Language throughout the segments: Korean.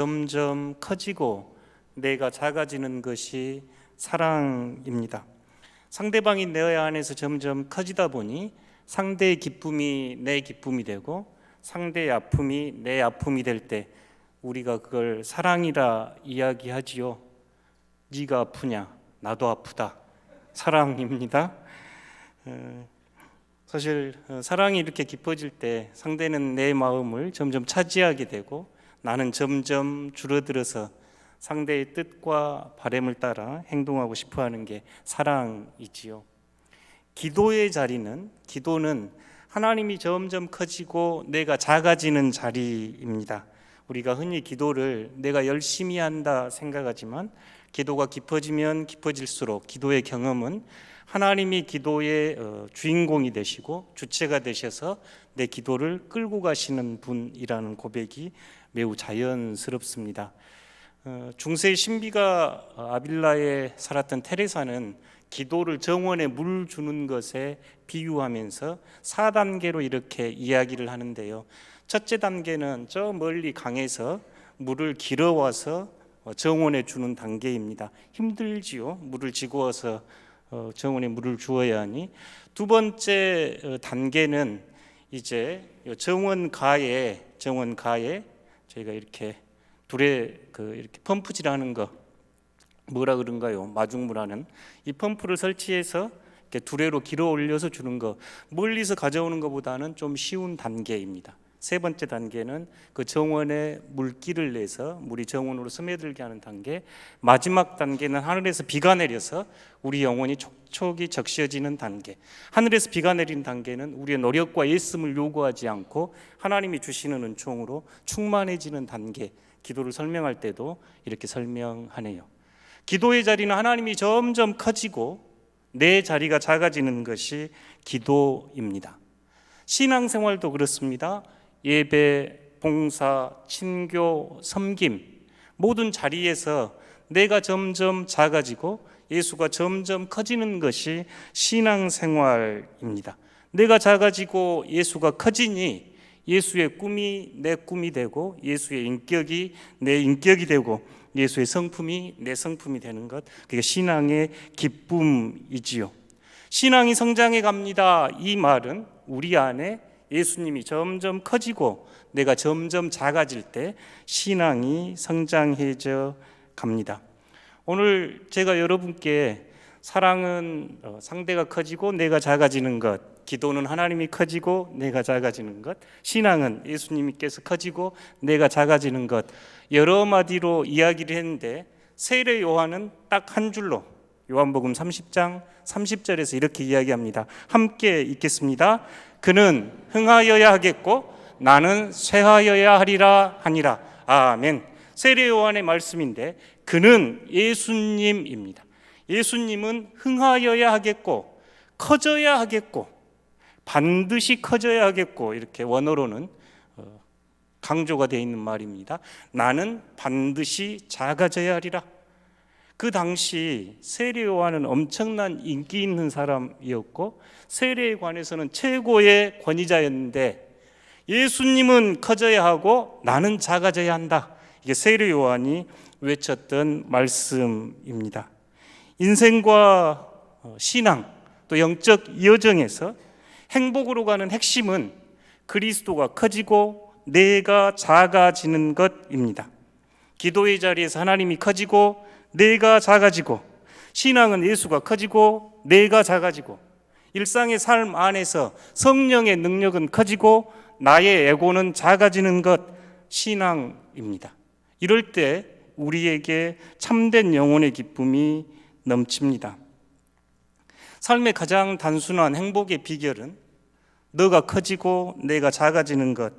점점 커지고 내가 작아지는 것이 사랑입니다. 상대방이 내 안에서 점점 커지다 보니 상대의 기쁨이 내 기쁨이 되고 상대의 아픔이 내 아픔이 될 때 우리가 그걸 사랑이라 이야기하지요. 네가 아프냐? 나도 아프다. 사랑입니다. 사실 사랑이 이렇게 깊어질 때 상대는 내 마음을 점점 차지하게 되고 나는 점점 줄어들어서 상대의 뜻과 바람을 따라 행동하고 싶어하는 게 사랑이지요. 기도는 하나님이 점점 커지고 내가 작아지는 자리입니다. 우리가 흔히 기도를 내가 열심히 한다 생각하지만 기도가 깊어지면 깊어질수록 기도의 경험은 하나님이 기도의 주인공이 되시고 주체가 되셔서 내 기도를 끌고 가시는 분이라는 고백이 매우 자연스럽습니다. 중세 신비가 아빌라에 살았던 테레사는 기도를 정원에 물 주는 것에 비유하면서 4단계로 이렇게 이야기를 하는데요. 첫째 단계는 저 멀리 강에서 물을 길어와서 정원에 주는 단계입니다. 힘들지요. 물을 지고 와서 정원에 물을 주어야 하니. 두 번째 단계는 이제 정원 가에 저희가 이렇게 둘에 이렇게 펌프질하는 거 뭐라 그런가요? 마중물하는 이 펌프를 설치해서 이렇게 두레로 길어 올려서 주는 거, 멀리서 가져오는 것보다는 좀 쉬운 단계입니다. 세 번째 단계는 그 정원에 물기를 내서 물이 정원으로 스며들게 하는 단계. 마지막 단계는 하늘에서 비가 내려서 우리 영혼이 촉촉이 적셔지는 단계. 하늘에서 비가 내리는 단계는 우리의 노력과 애씀을 요구하지 않고 하나님이 주시는 은총으로 충만해지는 단계. 기도를 설명할 때도 이렇게 설명하네요. 기도의 자리는 하나님이 점점 커지고 내 자리가 작아지는 것이 기도입니다. 신앙생활도 그렇습니다. 예배, 봉사, 친교, 섬김 모든 자리에서 내가 점점 작아지고 예수가 점점 커지는 것이 신앙생활입니다. 내가 작아지고 예수가 커지니 예수의 꿈이 내 꿈이 되고 예수의 인격이 내 인격이 되고 예수의 성품이 내 성품이 되는 것, 그게 신앙의 기쁨이지요. 신앙이 성장해 갑니다. 이 말은 우리 안에 예수님이 점점 커지고 내가 점점 작아질 때 신앙이 성장해져 갑니다. 오늘 제가 여러분께 사랑은 상대가 커지고 내가 작아지는 것, 기도는 하나님이 커지고 내가 작아지는 것, 신앙은 예수님께서 커지고 내가 작아지는 것, 여러 마디로 이야기를 했는데 세례 요한은 딱 한 줄로 요한복음 30장 30절에서 이렇게 이야기합니다. 함께 읽겠습니다. 그는 흥하여야 하겠고 나는 쇠하여야 하리라 하니라. 아멘. 세례 요한의 말씀인데 그는 예수님입니다. 예수님은 흥하여야 하겠고 커져야 하겠고 반드시 커져야 하겠고 이렇게 원어로는 강조가 되어 있는 말입니다. 나는 반드시 작아져야 하리라. 그 당시 세례 요한은 엄청난 인기 있는 사람이었고 세례에 관해서는 최고의 권위자였는데 예수님은 커져야 하고 나는 작아져야 한다. 이게 세례 요한이 외쳤던 말씀입니다. 인생과 신앙 또 영적 여정에서 행복으로 가는 핵심은 그리스도가 커지고 내가 작아지는 것입니다. 기도의 자리에서 하나님이 커지고 내가 작아지고 신앙은 예수가 커지고 내가 작아지고 일상의 삶 안에서 성령의 능력은 커지고 나의 에고는 작아지는 것 신앙입니다. 이럴 때 우리에게 참된 영혼의 기쁨이 넘칩니다. 삶의 가장 단순한 행복의 비결은 너가 커지고 내가 작아지는 것.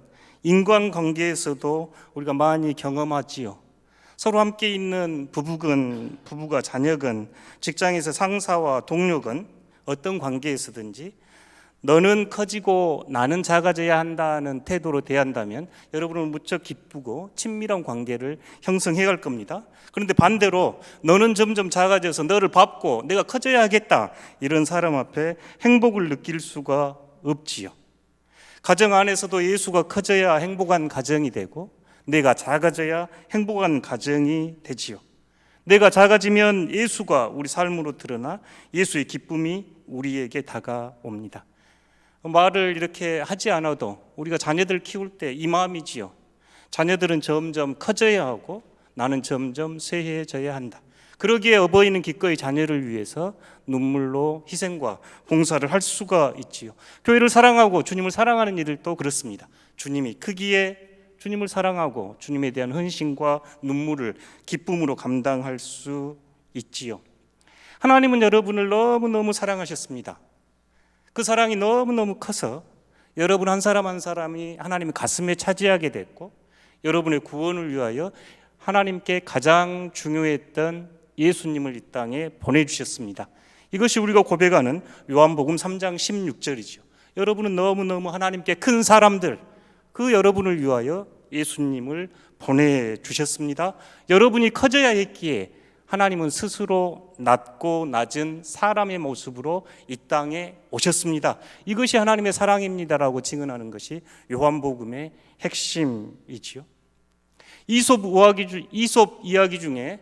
인간관계에서도 우리가 많이 경험하지요. 서로 함께 있는 부부가 자녀건 직장에서 상사와 동료건 어떤 관계에서든지 너는 커지고 나는 작아져야 한다는 태도로 대한다면 여러분은 무척 기쁘고 친밀한 관계를 형성해 갈 겁니다. 그런데 반대로 너는 점점 작아져서 너를 밟고 내가 커져야 하겠다 이런 사람 앞에 행복을 느낄 수가 없지요. 가정 안에서도 예수가 커져야 행복한 가정이 되고 내가 작아져야 행복한 가정이 되지요. 내가 작아지면 예수가 우리 삶으로 드러나 예수의 기쁨이 우리에게 다가옵니다. 말을 이렇게 하지 않아도 우리가 자녀들 키울 때 이 마음이지요. 자녀들은 점점 커져야 하고 나는 점점 쇠해져야 한다. 그러기에 어버이는 기꺼이 자녀를 위해서 눈물로 희생과 봉사를 할 수가 있지요. 교회를 사랑하고 주님을 사랑하는 이들도 그렇습니다. 주님이 크기에 주님을 사랑하고 주님에 대한 헌신과 눈물을 기쁨으로 감당할 수 있지요. 하나님은 여러분을 너무너무 사랑하셨습니다. 그 사랑이 너무너무 커서 여러분 한 사람 한 사람이 하나님의 가슴에 차지하게 됐고, 여러분의 구원을 위하여 하나님께 가장 중요했던 예수님을 이 땅에 보내주셨습니다. 이것이 우리가 고백하는 요한복음 3장 16절이죠. 여러분은 너무너무 하나님께 큰 사람들, 그 여러분을 위하여 예수님을 보내주셨습니다. 여러분이 커져야 했기에 하나님은 스스로 낮고 낮은 사람의 모습으로 이 땅에 오셨습니다. 이것이 하나님의 사랑입니다라고 증언하는 것이 요한복음의 핵심이지요. 이솝 이야기 중에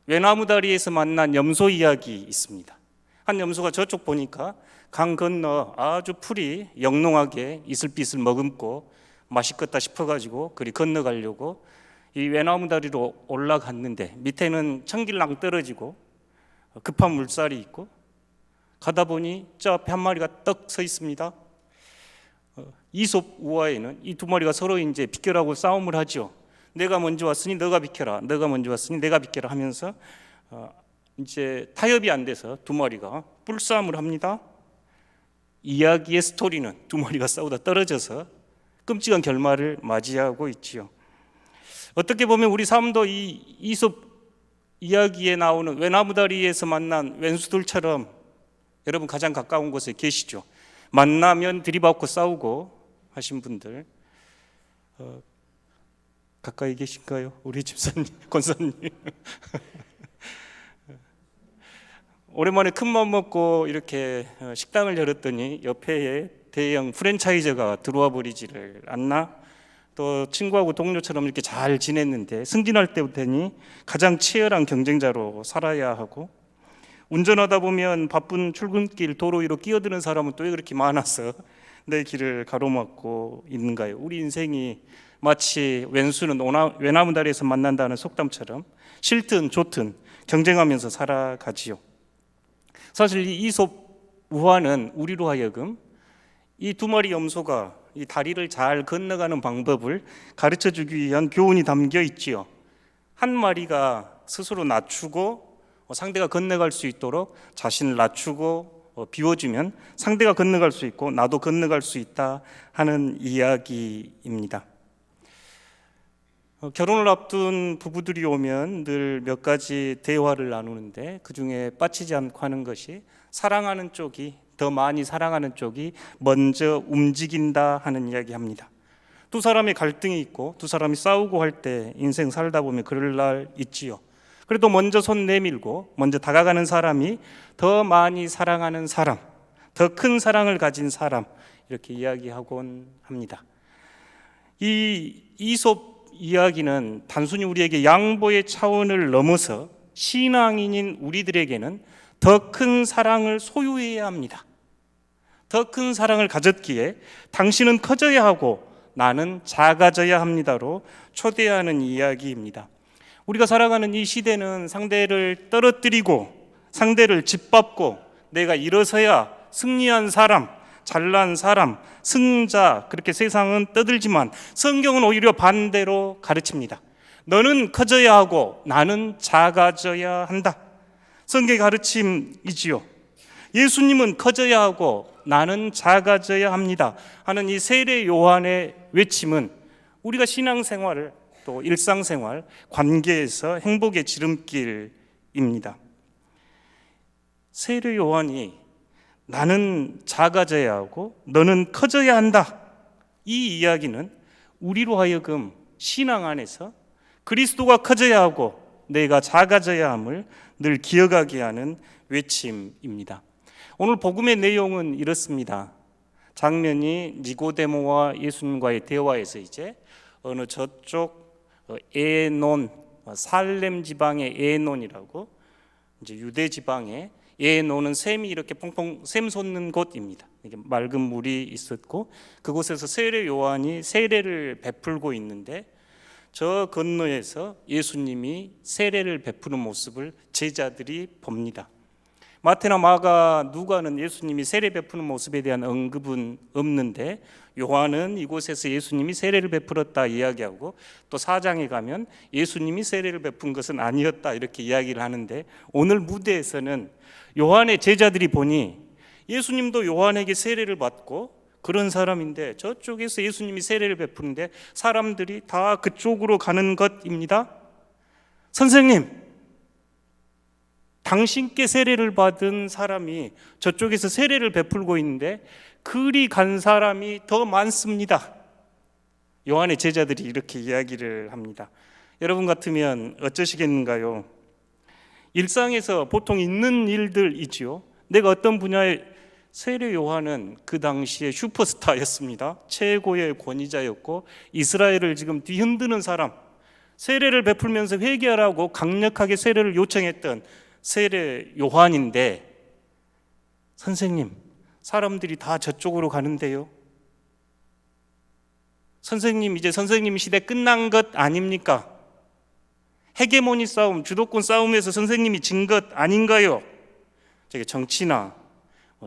외나무다리에서 만난 염소 이야기 있습니다. 한 염소가 저쪽 보니까 강 건너 아주 풀이 영롱하게 이슬빛을 머금고 맛있겠다 싶어가지고 그리 건너가려고 이 외나무다리로 올라갔는데 밑에는 청길랑 떨어지고 급한 물살이 있고 가다 보니 저 앞에 한 마리가 떡 서 있습니다. 이솝 우화에는 이 두 마리가 서로 이제 비켜라고 싸움을 하죠. 내가 먼저 왔으니 너가 비켜라, 너가 먼저 왔으니 내가 비켜라 하면서 이제 타협이 안 돼서 두 마리가 뿔싸움을 합니다. 이야기의 스토리는 두 마리가 싸우다 떨어져서 끔찍한 결말을 맞이하고 있지요. 어떻게 보면 우리 삶도 이 이솝 이야기에 나오는 외나무다리에서 만난 왼수들처럼 여러분 가장 가까운 곳에 계시죠. 만나면 들이받고 싸우고 하신 분들 가까이 계신가요? 우리 집사님, 권사님. 오랜만에 큰 맘 먹고 이렇게 식당을 열었더니 옆에 대형 프랜차이저가 들어와 버리지를 않나? 또 친구하고 동료처럼 이렇게 잘 지냈는데 승진할 때부터니 가장 치열한 경쟁자로 살아야 하고, 운전하다 보면 바쁜 출근길 도로 위로 끼어드는 사람은 또 왜 그렇게 많아서 내 길을 가로막고 있는가요? 우리 인생이 마치 왼수는 외나무다리에서 만난다는 속담처럼 싫든 좋든 경쟁하면서 살아가지요. 사실 이 이솝 우화는 우리로 하여금 이 두 마리 염소가 이 다리를 잘 건너가는 방법을 가르쳐 주기 위한 교훈이 담겨 있지요. 한 마리가 스스로 낮추고 상대가 건너갈 수 있도록 자신을 낮추고 비워주면 상대가 건너갈 수 있고 나도 건너갈 수 있다 하는 이야기입니다. 결혼을 앞둔 부부들이 오면 늘 몇 가지 대화를 나누는데 그 중에 빠지지 않고 하는 것이 사랑하는 쪽이 더 많이 사랑하는 쪽이 먼저 움직인다 하는 이야기합니다. 두 사람의 갈등이 있고 두 사람이 싸우고 할 때 인생 살다 보면 그럴 날 있지요. 그래도 먼저 손 내밀고 먼저 다가가는 사람이 더 많이 사랑하는 사람, 더 큰 사랑을 가진 사람, 이렇게 이야기하곤 합니다. 이 이솝 이야기는 단순히 우리에게 양보의 차원을 넘어서 신앙인인 우리들에게는 더 큰 사랑을 소유해야 합니다. 더 큰 사랑을 가졌기에 당신은 커져야 하고 나는 작아져야 합니다로 초대하는 이야기입니다. 우리가 살아가는 이 시대는 상대를 떨어뜨리고 상대를 짓밟고 내가 일어서야 승리한 사람, 잘난 사람, 승자, 그렇게 세상은 떠들지만 성경은 오히려 반대로 가르칩니다. 너는 커져야 하고 나는 작아져야 한다. 성경의 가르침이지요. 예수님은 커져야 하고 나는 작아져야 합니다 하는 이 세례 요한의 외침은 우리가 신앙생활을 또 일상생활, 관계에서 행복의 지름길입니다. 세례 요한이 나는 작아져야 하고 너는 커져야 한다, 이 이야기는 우리로 하여금 신앙 안에서 그리스도가 커져야 하고 내가 작아져야 함을 늘 기억하게 하는 외침입니다. 오늘 복음의 내용은 이렇습니다. 장면이 니고데모와 예수님과의 대화에서 이제 어느 저쪽 에논, 살렘 지방의 에논이라고, 이제 유대 지방에 에논은 샘이 이렇게 퐁퐁 샘 솟는 곳입니다. 이게 맑은 물이 있었고 그곳에서 세례 요한이 세례를 베풀고 있는데 저 건너에서 예수님이 세례를 베푸는 모습을 제자들이 봅니다. 마태나 마가, 누가는 예수님이 세례 베푸는 모습에 대한 언급은 없는데 요한은 이곳에서 예수님이 세례를 베풀었다 이야기하고 또 4장에 가면 예수님이 세례를 베푼 것은 아니었다 이렇게 이야기를 하는데 오늘 무대에서는 요한의 제자들이 보니 예수님도 요한에게 세례를 받고 그런 사람인데 저쪽에서 예수님이 세례를 베푸는데 사람들이 다 그쪽으로 가는 것입니다. 선생님, 당신께 세례를 받은 사람이 저쪽에서 세례를 베풀고 있는데 그리 간 사람이 더 많습니다. 요한의 제자들이 이렇게 이야기를 합니다. 여러분 같으면 어쩌시겠는가요? 일상에서 보통 있는 일들이지요. 내가 어떤 분야에 세례 요한은 그 당시에 슈퍼스타였습니다. 최고의 권위자였고 이스라엘을 지금 뒤흔드는 사람, 세례를 베풀면서 회개하라고 강력하게 세례를 요청했던 세례 요한인데 선생님, 사람들이 다 저쪽으로 가는데요. 선생님, 이제 선생님 시대 끝난 것 아닙니까? 헤게모니 싸움, 주도권 싸움에서 선생님이 진 것 아닌가요? 저게 정치나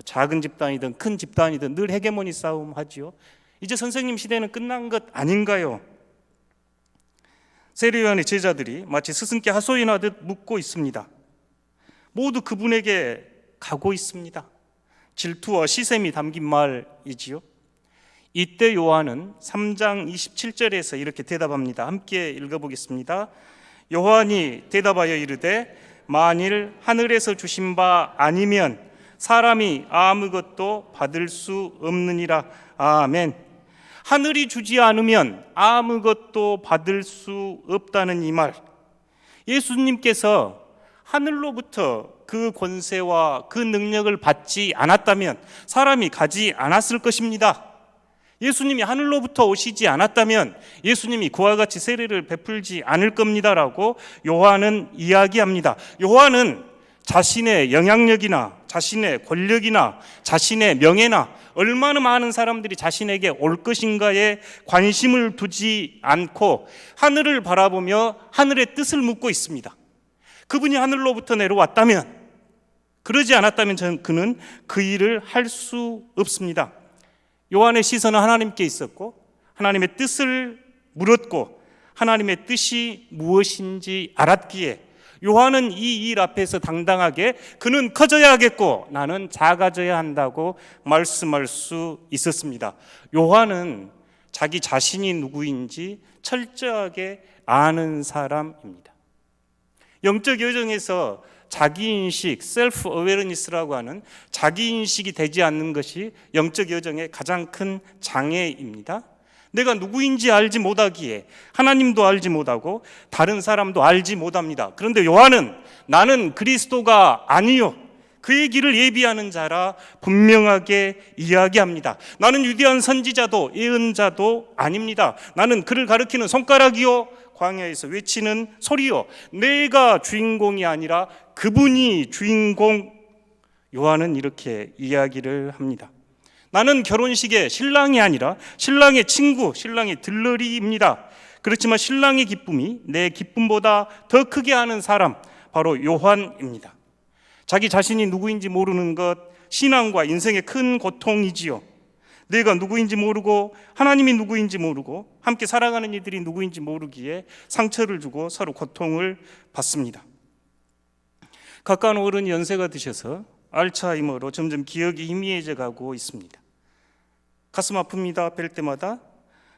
작은 집단이든 큰 집단이든 늘 헤게모니 싸움 하지요. 이제 선생님 시대는 끝난 것 아닌가요? 세례 요한의 제자들이 마치 스승께 하소연하듯 묻고 있습니다. 모두 그분에게 가고 있습니다. 질투와 시샘이 담긴 말이지요. 이때 요한은 3장 27절에서 이렇게 대답합니다. 함께 읽어보겠습니다. 요한이 대답하여 이르되 만일 하늘에서 주신 바 아니면 사람이 아무것도 받을 수 없느니라. 아멘. 하늘이 주지 않으면 아무것도 받을 수 없다는 이 말, 예수님께서 하늘로부터 그 권세와 그 능력을 받지 않았다면 사람이 가지 않았을 것입니다. 예수님이 하늘로부터 오시지 않았다면 예수님이 그와 같이 세례를 베풀지 않을 겁니다라고 요한은 이야기합니다. 요한은 자신의 영향력이나 자신의 권력이나 자신의 명예나 얼마나 많은 사람들이 자신에게 올 것인가에 관심을 두지 않고 하늘을 바라보며 하늘의 뜻을 묻고 있습니다. 그분이 하늘로부터 내려왔다면, 그러지 않았다면 그는 그 일을 할 수 없습니다. 요한의 시선은 하나님께 있었고 하나님의 뜻을 물었고 하나님의 뜻이 무엇인지 알았기에 요한은 이 일 앞에서 당당하게 그는 커져야 하겠고 나는 작아져야 한다고 말씀할 수 있었습니다. 요한은 자기 자신이 누구인지 철저하게 아는 사람입니다. 영적 여정에서 자기인식, 셀프 어웨어니스라고 하는 자기인식이 되지 않는 것이 영적 여정의 가장 큰 장애입니다. 내가 누구인지 알지 못하기에 하나님도 알지 못하고 다른 사람도 알지 못합니다. 그런데 요한은 나는 그리스도가 아니요 그의 길을 예비하는 자라 분명하게 이야기합니다. 나는 위대한 선지자도 예언자도 아닙니다. 나는 그를 가리키는 손가락이요 광야에서 외치는 소리요, 내가 주인공이 아니라 그분이 주인공. 요한은 이렇게 이야기를 합니다. 나는 결혼식의 신랑이 아니라 신랑의 친구, 신랑의 들러리입니다. 그렇지만 신랑의 기쁨이 내 기쁨보다 더 크게 하는 사람, 바로 요한입니다. 자기 자신이 누구인지 모르는 것, 신앙과 인생의 큰 고통이지요. 내가 누구인지 모르고 하나님이 누구인지 모르고 함께 살아가는 이들이 누구인지 모르기에 상처를 주고 서로 고통을 받습니다. 가까운 어른이 연세가 드셔서 알츠하이머로 점점 기억이 희미해져 가고 있습니다. 가슴 아픕니다. 뵐 때마다.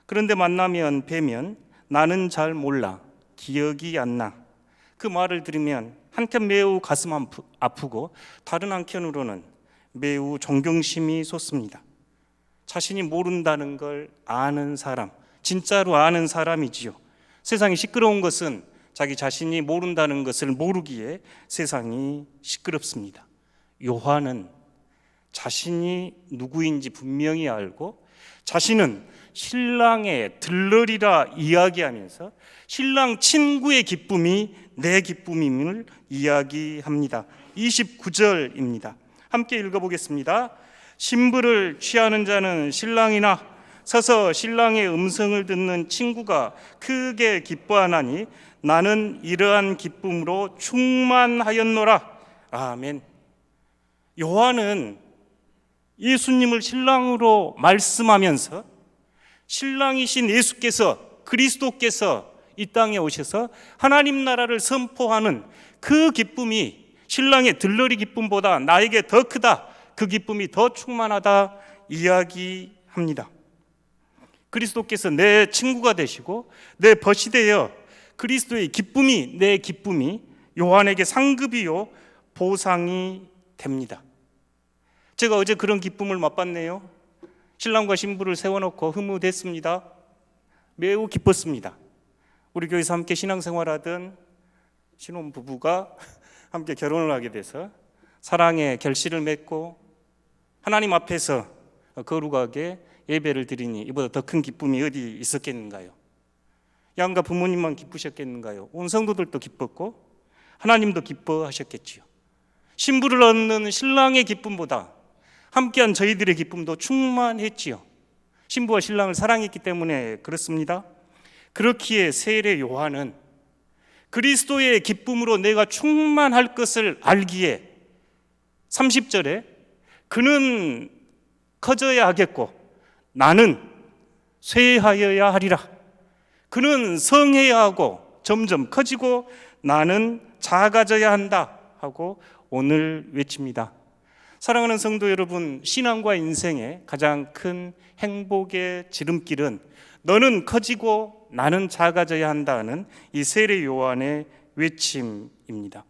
그런데 만나면 뵈면 나는 잘 몰라, 기억이 안 나. 그 말을 들으면 한켠 매우 가슴 아프고 다른 한켠으로는 매우 존경심이 솟습니다. 자신이 모른다는 걸 아는 사람, 진짜로 아는 사람이지요. 세상이 시끄러운 것은 자기 자신이 모른다는 것을 모르기에 세상이 시끄럽습니다. 요한은 자신이 누구인지 분명히 알고 자신은 신랑의 들러리라 이야기하면서 신랑 친구의 기쁨이 내 기쁨임을 이야기합니다. 29절입니다. 함께 읽어보겠습니다. 신부를 취하는 자는 신랑이나 서서 신랑의 음성을 듣는 친구가 크게 기뻐하나니 나는 이러한 기쁨으로 충만하였노라. 아멘. 요한은 예수님을 신랑으로 말씀하면서 신랑이신 예수께서, 그리스도께서 이 땅에 오셔서 하나님 나라를 선포하는 그 기쁨이 신랑의 들러리 기쁨보다 나에게 더 크다, 그 기쁨이 더 충만하다 이야기합니다. 그리스도께서 내 친구가 되시고 내 벗이 되어 그리스도의 기쁨이, 내 기쁨이 요한에게 상급이요 보상이 됩니다. 제가 어제 그런 기쁨을 맛봤네요. 신랑과 신부를 세워놓고 흐뭇했습니다. 매우 기뻤습니다. 우리 교회에서 함께 신앙생활하던 신혼부부가 함께 결혼을 하게 돼서 사랑의 결실을 맺고 하나님 앞에서 거룩하게 예배를 드리니 이보다 더 큰 기쁨이 어디 있었겠는가요? 양가 부모님만 기쁘셨겠는가요? 온 성도들도 기뻤고 하나님도 기뻐하셨겠지요. 신부를 얻는 신랑의 기쁨보다 함께한 저희들의 기쁨도 충만했지요. 신부와 신랑을 사랑했기 때문에 그렇습니다. 그렇기에 세례 요한은 그리스도의 기쁨으로 내가 충만할 것을 알기에 30절에 그는 커져야 하겠고 나는 쇠하여야 하리라. 그는 성해야 하고 점점 커지고 나는 작아져야 한다 하고 오늘 외칩니다. 사랑하는 성도 여러분, 신앙과 인생의 가장 큰 행복의 지름길은 너는 커지고 나는 작아져야 한다는 이 세례 요한의 외침입니다.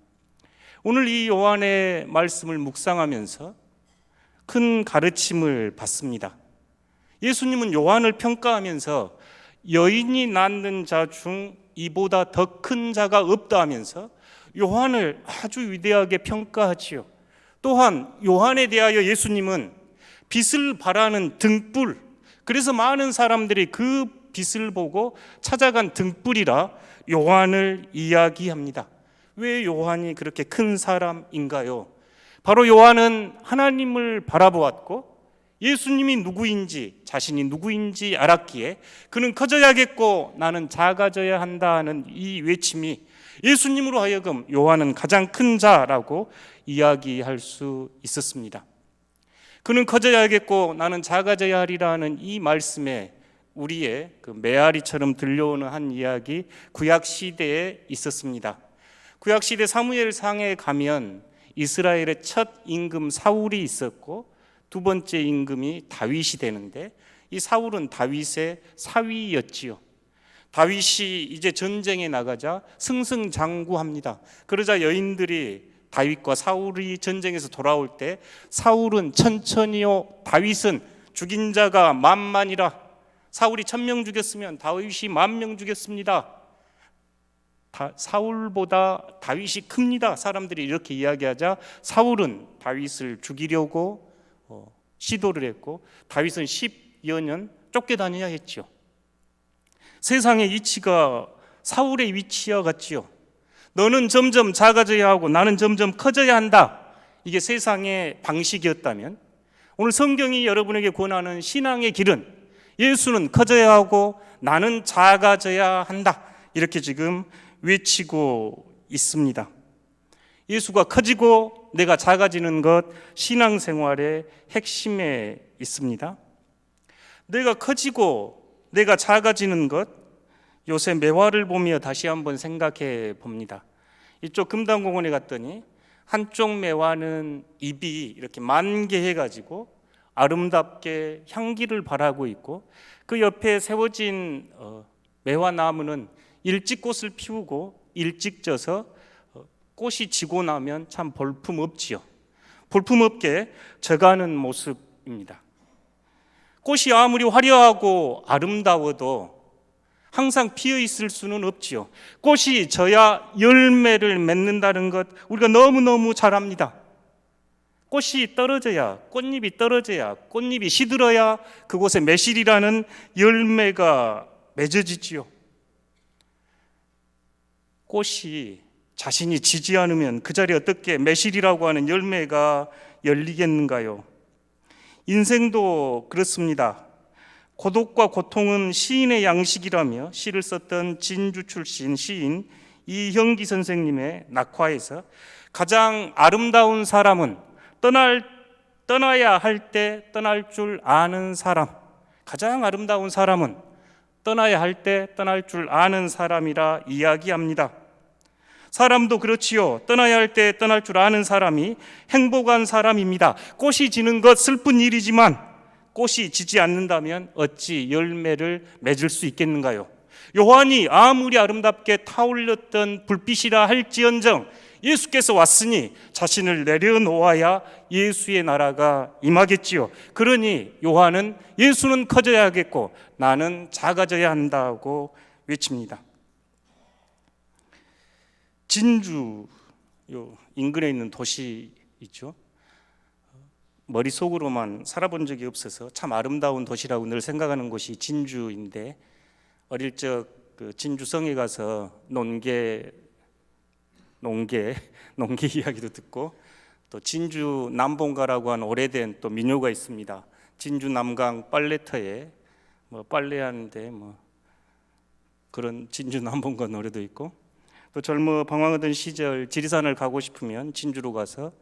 오늘 이 요한의 말씀을 묵상하면서 큰 가르침을 받습니다. 예수님은 요한을 평가하면서 여인이 낳는 자 중 이보다 더 큰 자가 없다 하면서 요한을 아주 위대하게 평가하지요. 또한 요한에 대하여 예수님은 빛을 발하는 등불, 그래서 많은 사람들이 그 빛을 보고 찾아간 등불이라 요한을 이야기합니다. 왜 요한이 그렇게 큰 사람인가요? 바로 요한은 하나님을 바라보았고 예수님이 누구인지, 자신이 누구인지 알았기에 그는 커져야겠고 나는 작아져야 한다는 이 외침이 예수님으로 하여금 요한은 가장 큰 자라고 이야기할 수 있었습니다. 그는 커져야겠고 나는 작아져야 하리라는 이 말씀에 우리의 그 메아리처럼 들려오는 한 이야기 구약 시대에 있었습니다. 구약 시대 사무엘상에 가면 이스라엘의 첫 임금 사울이 있었고 두 번째 임금이 다윗이 되는데 이 사울은 다윗의 사위였지요. 다윗이 이제 전쟁에 나가자 승승장구합니다. 그러자 여인들이 다윗과 사울이 전쟁에서 돌아올 때 사울은 천천히요, 다윗은 죽인 자가 만만이라. 사울이 1000명 죽였으면 다윗이 10,000명 죽였습니다. 사울보다 다윗이 큽니다. 사람들이 이렇게 이야기하자 사울은 다윗을 죽이려고 시도를 했고 다윗은 10여 년 쫓겨다녀야 했죠. 세상의 이치가 사울의 위치와 같지요. 너는 점점 작아져야 하고 나는 점점 커져야 한다. 이게 세상의 방식이었다면 오늘 성경이 여러분에게 권하는 신앙의 길은 예수는 커져야 하고 나는 작아져야 한다. 이렇게 지금 외치고 있습니다. 예수가 커지고 내가 작아지는 것, 신앙생활의 핵심에 있습니다. 내가 커지고 내가 작아지는 것, 요새 매화를 보며 다시 한번 생각해 봅니다. 이쪽 금단공원에 갔더니 한쪽 매화는 잎이 이렇게 만개해가지고 아름답게 향기를 발하고 있고 그 옆에 세워진 매화나무는 일찍 꽃을 피우고 일찍 져서 꽃이 지고 나면 참 볼품없지요. 볼품없게 져가는 모습입니다. 꽃이 아무리 화려하고 아름다워도 항상 피어 있을 수는 없지요. 꽃이 져야 열매를 맺는다는 것 우리가 너무너무 잘 압니다. 꽃이 떨어져야, 꽃잎이 떨어져야, 꽃잎이 시들어야 그곳에 매실이라는 열매가 맺어지지요. 꽃이 자신이 지지 않으면 그 자리에 어떻게 매실이라고 하는 열매가 열리겠는가요? 인생도 그렇습니다. 고독과 고통은 시인의 양식이라며 시를 썼던 진주 출신 시인 이형기 선생님의 낙화에서 가장 아름다운 사람은 떠나야 할 때 떠날 줄 아는 사람, 가장 아름다운 사람은 떠나야 할 때 떠날 줄 아는 사람이라 이야기합니다. 사람도 그렇지요. 떠나야 할 때 떠날 줄 아는 사람이 행복한 사람입니다. 꽃이 지는 것 슬픈 일이지만 꽃이 지지 않는다면 어찌 열매를 맺을 수 있겠는가요? 요한이 아무리 아름답게 타올렸던 불빛이라 할지언정 예수께서 왔으니 자신을 내려놓아야 예수의 나라가 임하겠지요. 그러니 요한은 예수는 커져야겠고 나는 작아져야 한다고 외칩니다. 진주, 요 인근에 있는 도시이죠. 머릿속으로만 살아본 적이 없어서 참 아름다운 도시라고 늘 생각하는 곳이 진주인데, 어릴 적 그 진주성에 가서 농계 이야기도 듣고, 또 진주 남봉가라고 하는 오래된 또 민요가 있습니다. 진주 남강 빨래터에 빨래하는데 그런 진주 남봉가 노래도 있고, 또 젊어 방황하던 시절 지리산을 가고 싶으면 진주로 가서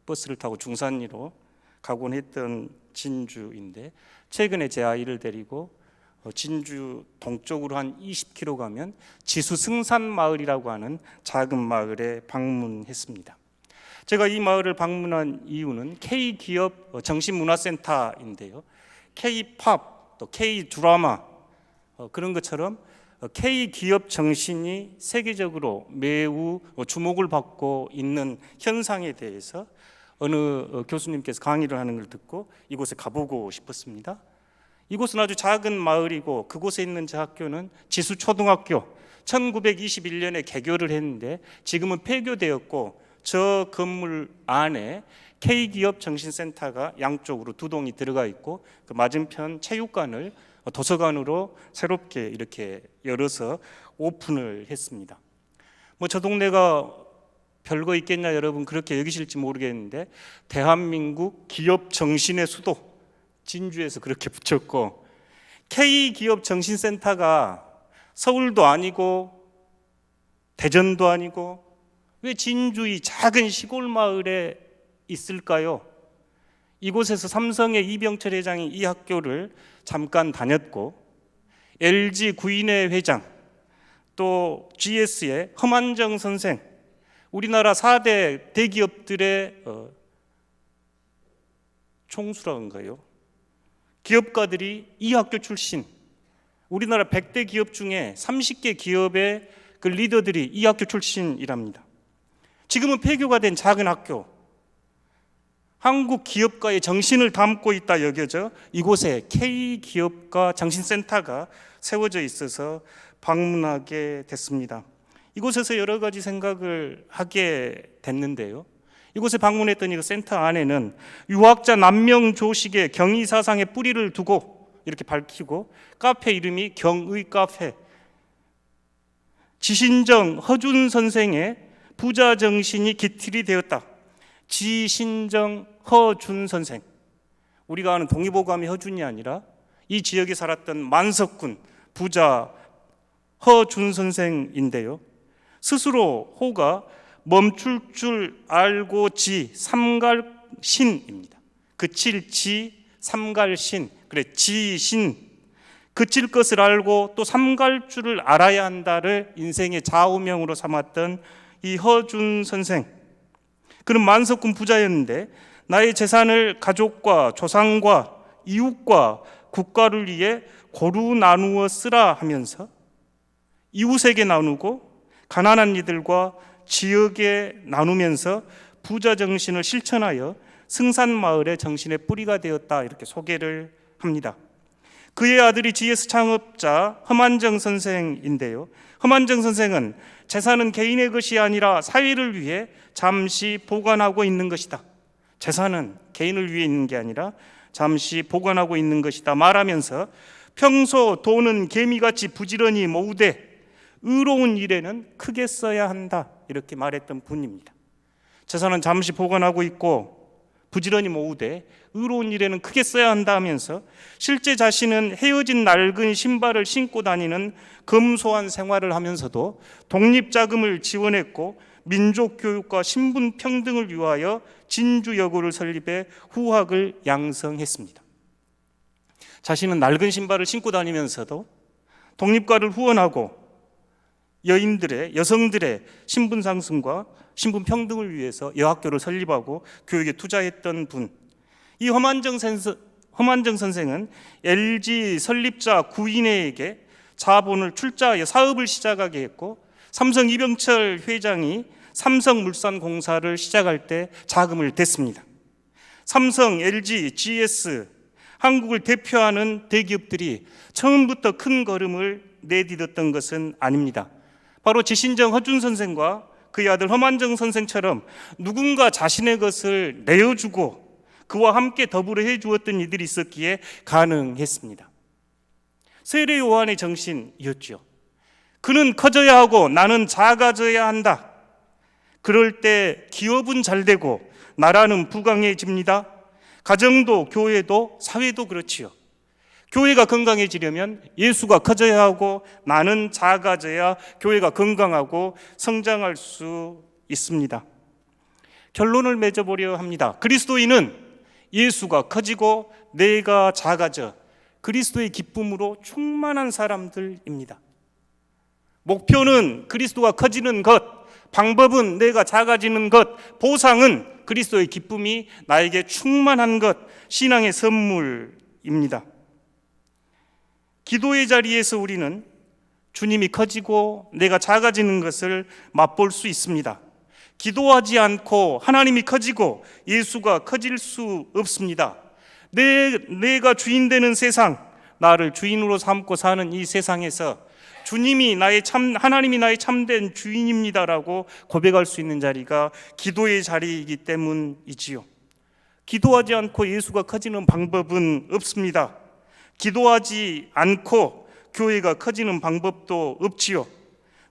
버스를 타고 중산리로 가곤 했던 진주인데, 최근에 제 아이를 데리고 진주 동쪽으로 한 20km 가면 지수승산마을이라고 하는 작은 마을에 방문했습니다. 제가 이 마을을 방문한 이유는 K기업 정신문화센터인데요, K팝 또 K드라마 그런 것처럼 K기업 정신이 세계적으로 매우 주목을 받고 있는 현상에 대해서 어느 교수님께서 강의를 하는 걸 듣고 이곳에 가보고 싶었습니다. 이곳은 아주 작은 마을이고 그곳에 있는 제 학교는 지수초등학교, 1921년에 개교를 했는데 지금은 폐교되었고, 저 건물 안에 K기업 정신센터가 양쪽으로 두 동이 들어가 있고, 그 맞은편 체육관을 도서관으로 새롭게 이렇게 열어서 오픈을 했습니다. 저 동네가 별거 있겠냐 여러분 그렇게 여기실지 모르겠는데, 대한민국 기업 정신의 수도 진주에서 그렇게 붙였고, K기업 정신센터가 서울도 아니고 대전도 아니고 왜 진주 이 작은 시골 마을에 있을까요? 이곳에서 삼성의 이병철 회장이 이 학교를 잠깐 다녔고, LG 구인회 회장, 또 GS의 허만정 선생, 우리나라 4대 대기업들의 총수라는가요? 기업가들이 이 학교 출신, 우리나라 100대 기업 중에 30개 기업의 그 리더들이 이 학교 출신이랍니다. 지금은 폐교가 된 작은 학교, 한국 기업가의 정신을 담고 있다 여겨져 이곳에 K기업가 정신센터가 세워져 있어서 방문하게 됐습니다. 이곳에서 여러 가지 생각을 하게 됐는데요, 이곳에 방문했더니 그 센터 안에는 유학자 남명조식의 경의사상의 뿌리를 두고 이렇게 밝히고, 카페 이름이 경의 카페, 지신정 허준 선생의 부자 정신이 기틀이 되었다. 지신정 허준 선생, 우리가 아는 동의보감의 허준이 아니라 이 지역에 살았던 만석군 부자 허준 선생인데요, 스스로 호가 멈출 줄 알고 지 삼갈신입니다. 그칠 지 삼갈신, 그래 지신, 그칠 것을 알고 또 삼갈 줄을 알아야 한다를 인생의 좌우명으로 삼았던 이 허준 선생, 그는 만석군 부자였는데 나의 재산을 가족과 조상과 이웃과 국가를 위해 고루 나누어 쓰라 하면서 이웃에게 나누고 가난한 이들과 지역에 나누면서 부자 정신을 실천하여 승산마을의 정신의 뿌리가 되었다, 이렇게 소개를 합니다. 그의 아들이 GS 창업자 허만정 선생인데요, 허만정 선생은 재산은 개인의 것이 아니라 사회를 위해 잠시 보관하고 있는 것이다. 재산은 개인을 위해 있는 게 아니라 잠시 보관하고 있는 것이다 말하면서 평소 돈은 개미같이 부지런히 모으되 의로운 일에는 크게 써야 한다 이렇게 말했던 분입니다. 재산은 잠시 보관하고 있고 부지런히 모으되 의로운 일에는 크게 써야 한다 하면서 실제 자신은 헤어진 낡은 신발을 신고 다니는 검소한 생활을 하면서도 독립자금을 지원했고 민족교육과 신분평등을 위하여 진주여고를 설립해 후학을 양성했습니다. 자신은 낡은 신발을 신고 다니면서도 독립과를 후원하고 여성들의 신분 상승과 신분 평등을 위해서 여학교를 설립하고 교육에 투자했던 분. 이 허만정 선생은 LG 설립자 구인회에게 자본을 출자하여 사업을 시작하게 했고 삼성 이병철 회장이 삼성물산공사를 시작할 때 자금을 댔습니다. 삼성, LG, GS, 한국을 대표하는 대기업들이 처음부터 큰 걸음을 내디뎠던 것은 아닙니다. 바로 지신정 허준 선생과 그의 아들 허만정 선생처럼 누군가 자신의 것을 내어주고 그와 함께 더불어 해주었던 이들이 있었기에 가능했습니다. 세례 요한의 정신이었죠. 그는 커져야 하고 나는 작아져야 한다. 그럴 때 기업은 잘 되고 나라는 부강해집니다. 가정도 교회도 사회도 그렇지요. 교회가 건강해지려면 예수가 커져야 하고 나는 작아져야 교회가 건강하고 성장할 수 있습니다. 결론을 맺어보려 합니다. 그리스도인은 예수가 커지고 내가 작아져 그리스도의 기쁨으로 충만한 사람들입니다. 목표는 그리스도가 커지는 것, 방법은 내가 작아지는 것, 보상은 그리스도의 기쁨이 나에게 충만한 것, 신앙의 선물입니다. 기도의 자리에서 우리는 주님이 커지고 내가 작아지는 것을 맛볼 수 있습니다. 기도하지 않고 하나님이 커지고 예수가 커질 수 없습니다. 내가 주인 되는 세상, 나를 주인으로 삼고 사는 이 세상에서 하나님이 나의 참된 주인입니다라고 고백할 수 있는 자리가 기도의 자리이기 때문이지요. 기도하지 않고 예수가 커지는 방법은 없습니다. 기도하지 않고 교회가 커지는 방법도 없지요.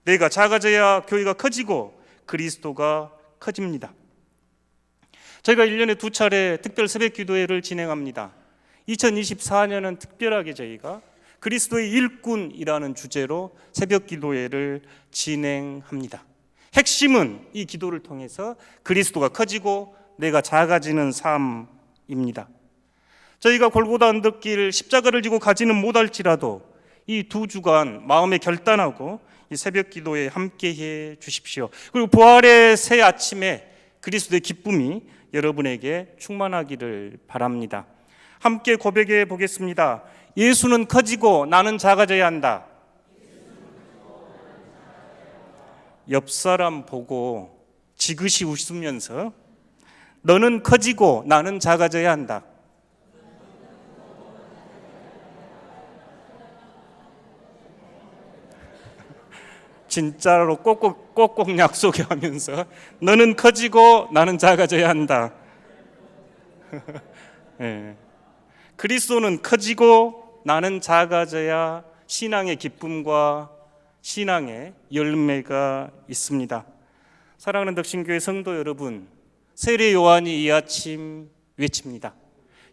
내가 작아져야 교회가 커지고 그리스도가 커집니다. 저희가 1년에 2차례 특별 새벽 기도회를 진행합니다. 2024년은 특별하게 저희가 그리스도의 일꾼이라는 주제로 새벽 기도회를 진행합니다. 핵심은 이 기도를 통해서 그리스도가 커지고 내가 작아지는 삶입니다. 저희가 골고다 언덕길 십자가를 지고 가지는 못할지라도 이 2주간 마음에 결단하고 이 새벽 기도에 함께해 주십시오. 그리고 부활의 새 아침에 그리스도의 기쁨이 여러분에게 충만하기를 바랍니다. 함께 고백해 보겠습니다. 예수는 커지고 나는 작아져야 한다. 옆 사람 보고 지그시 웃으면서 너는 커지고 나는 작아져야 한다. 진짜로 꼭꼭 약속하면서 너는 커지고 나는 작아져야 한다. 네. 그리스도는 커지고 나는 작아져야 신앙의 기쁨과 신앙의 열매가 있습니다. 사랑하는 덕신교회 성도 여러분, 세례 요한이 이 아침 외칩니다.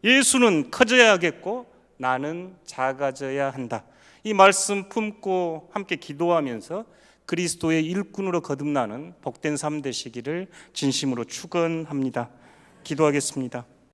예수는 커져야겠고 나는 작아져야 한다. 이 말씀 품고 함께 기도하면서 그리스도의 일꾼으로 거듭나는 복된 삶 되시기를 진심으로 축원합니다. 기도하겠습니다.